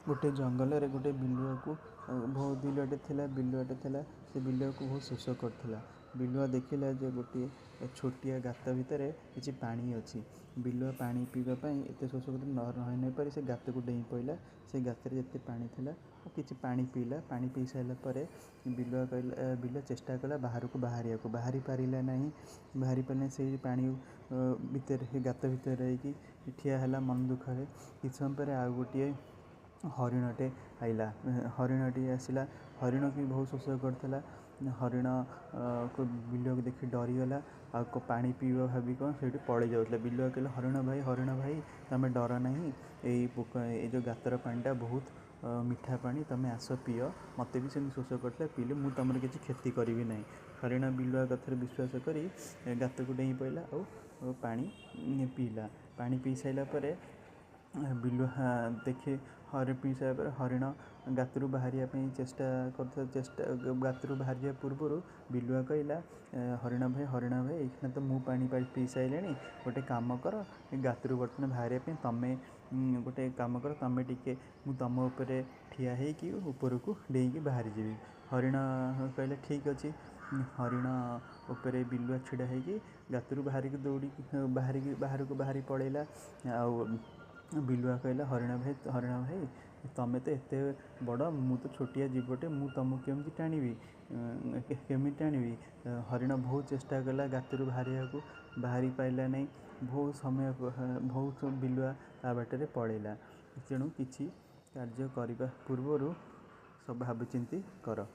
गोटे जंगल गोटे बिलुआ को बहुत बिलुआटे थिला से बिलुआ को बहुत शोष करथिला। बिलुआ देखिला जे गोटे छोटिया गात भितर किछि पानी अछि। बिलुआ पानी पीवा पई एते शोष कर न रहि नै पारि से गात को डेई पइला। से गात रे जते पानी थिला किछि पानी पीला। पानी पी साइला परे बिलुआ चेष्टा कला बाहर को बाहरी पारिला नहीं। बाहरी पाने से पानी भितर गात भितर रही ठिया है मन दुख रे। किछ समय पर आ गोटे हरिणटे आइला। हरिणटी आसला। हरिण की बहुत शोष करथिला। हरिण को बिलुआ को देखि डरीगला। आ पानी पीवा भाभी कौन से पड़े जाऊला। बिलुआ कहला हरिण भाई तमें डर नहीं। ये जो गातर पानीटा बहुत मीठा पानी तमें आस पिओ। मत भी से शोष करता पीले मुझे तुम किसी क्षति करी ना। हरिण बिलुआ कथर विश्वास करी गात को डेई पड़ा और पानी पीला। पानी पी साइला परे बिलुआ देखे हरिण पी सारा पर हरिण गातरू बाहरिया चेष्टा कर गातरू बाहरिया पूर्वर बिलुआ कहला हरिण भाई एखना तो मु पानी पी सारे गोटे कम कर गातरू बर्तमान बाहर तमें गोटे कम कर तमें टिके मु तुम उपर ठिया होगी ऊपर को डेईकी बाहरी जी। हरिण कहले ठीक अच्छे। हरिण उपर बिलुआ छिड़ा होगी गातरू बाहर की दौड़ी बाहर को बाहरी पड़ेला। बिलुआ कहला हरिण भाई तमें तो एत बड़ मु तो छोटिया जीवटे मु तुमको केमती टाणी। हरिण बहुत चेष्टा कला गातरू बाहरी पाइला नहीं। बहुत समय बहुत बिलुआ ता बाटर पड़ेला। तेणु किछि कार्य करने पूर्वर सब भावचिंती कर।